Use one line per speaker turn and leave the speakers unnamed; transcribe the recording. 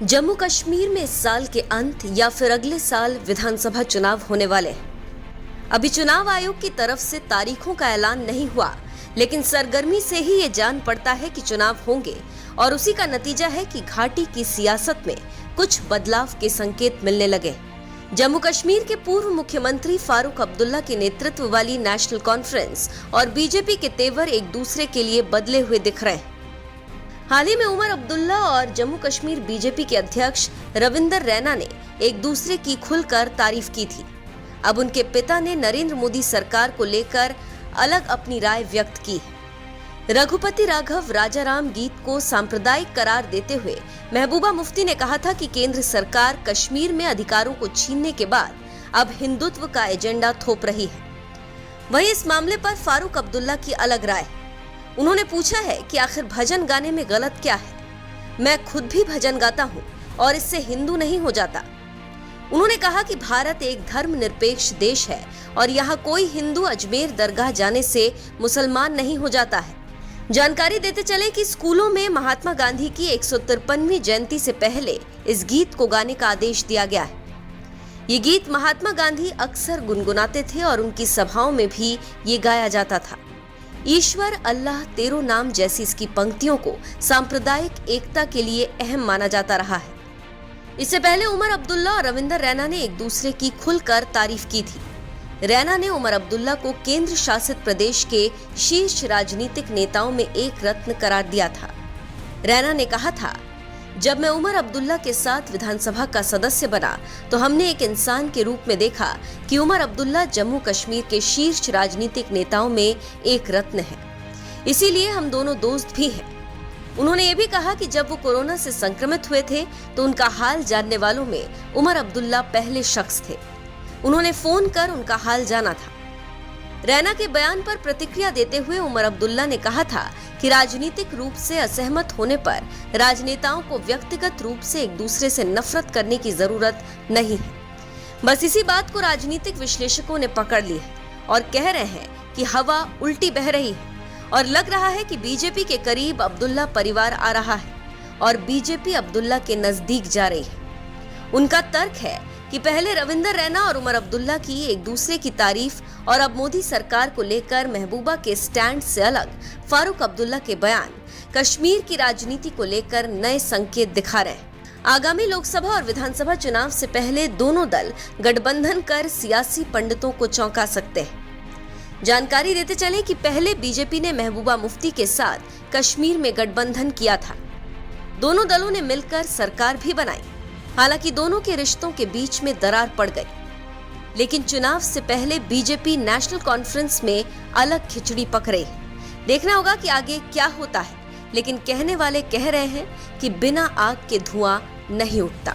जम्मू कश्मीर में इस साल के अंत या फिर अगले साल विधानसभा चुनाव होने वाले हैं। अभी चुनाव आयोग की तरफ से तारीखों का ऐलान नहीं हुआ, लेकिन सरगर्मी से ही ये जान पड़ता है कि चुनाव होंगे और उसी का नतीजा है कि घाटी की सियासत में कुछ बदलाव के संकेत मिलने लगे। जम्मू कश्मीर के पूर्व मुख्यमंत्री फारूक अब्दुल्ला के नेतृत्व वाली नेशनल कॉन्फ्रेंस और बीजेपी के तेवर एक दूसरे के लिए बदले हुए दिख रहे हैं। हाल ही में उमर अब्दुल्ला और जम्मू कश्मीर बीजेपी के अध्यक्ष रविंदर रैना ने एक दूसरे की खुलकर तारीफ की थी। अब उनके पिता ने नरेंद्र मोदी सरकार को लेकर अलग अपनी राय व्यक्त की है। रघुपति राघव राजाराम गीत को सांप्रदायिक करार देते हुए महबूबा मुफ्ती ने कहा था कि केंद्र सरकार कश्मीर में अधिकारों को छीनने के बाद अब हिंदुत्व का एजेंडा थोप रही है। वहीं इस मामले पर फारूक अब्दुल्ला की अलग राय। उन्होंने पूछा है कि आखिर भजन गाने में गलत क्या है। मैं खुद भी भजन गाता हूँ और इससे हिंदू नहीं हो जाता। उन्होंने कहा कि भारत एक धर्मनिरपेक्ष देश है और यहाँ कोई हिंदू अजमेर दरगाह जाने से मुसलमान नहीं हो जाता है। जानकारी देते चले कि स्कूलों में महात्मा गांधी की 153वीं जयंती से पहले इस गीत को गाने का आदेश दिया गया है। ये गीत महात्मा गांधी अक्सर गुनगुनाते थे और उनकी सभाओं में भी ये गाया जाता था। ईश्वर अल्लाह तेरो नाम जैसी इसकी पंक्तियों को सांप्रदायिक एकता के लिए अहम माना जाता रहा है। इससे पहले उमर अब्दुल्ला और रविंदर रैना ने एक दूसरे की खुलकर तारीफ की थी। रैना ने उमर अब्दुल्ला को केंद्र शासित प्रदेश के शीर्ष राजनीतिक नेताओं में एक रत्न करार दिया था। रैना ने कहा था, जब मैं उमर अब्दुल्ला के साथ विधानसभा का सदस्य बना तो हमने एक इंसान के रूप में देखा कि उमर अब्दुल्ला जम्मू कश्मीर के शीर्ष राजनीतिक नेताओं में एक रत्न है, इसीलिए हम दोनों दोस्त भी हैं। उन्होंने ये भी कहा कि जब वो कोरोना से संक्रमित हुए थे तो उनका हाल जानने वालों में उमर अब्दुल्ला पहले शख्स थे। उन्होंने फोन कर उनका हाल जाना था। रैना के बयान पर प्रतिक्रिया देते हुए उमर अब्दुल्ला ने कहा था कि राजनीतिक रूप से असहमत होने पर राजनेताओं को व्यक्तिगत रूप से एक दूसरे से नफरत करने की जरूरत नहीं है। बस इसी बात को राजनीतिक विश्लेषकों ने पकड़ ली है और कह रहे हैं कि हवा उल्टी बह रही है और लग रहा है कि बीजेपी के करीब अब्दुल्ला परिवार आ रहा है और बीजेपी अब्दुल्ला के नजदीक जा रही है। उनका तर्क है कि पहले रविंदर रैना और उमर अब्दुल्ला की एक दूसरे की तारीफ और अब मोदी सरकार को लेकर महबूबा के स्टैंड से अलग फारूक अब्दुल्ला के बयान कश्मीर की राजनीति को लेकर नए संकेत दिखा रहे हैं। आगामी लोकसभा और विधानसभा चुनाव से पहले दोनों दल गठबंधन कर सियासी पंडितों को चौंका सकते हैं। जानकारी देते चले कि पहले बीजेपी ने महबूबा मुफ्ती के साथ कश्मीर में गठबंधन किया था। दोनों दलों ने मिलकर सरकार भी बनाई। हालांकि दोनों के रिश्तों के बीच में दरार पड़ गई, लेकिन चुनाव से पहले बीजेपी नेशनल कॉन्फ्रेंस में अलग खिचड़ी पक रही है। देखना होगा कि आगे क्या होता है, लेकिन कहने वाले कह रहे हैं कि बिना आग के धुआं नहीं उठता।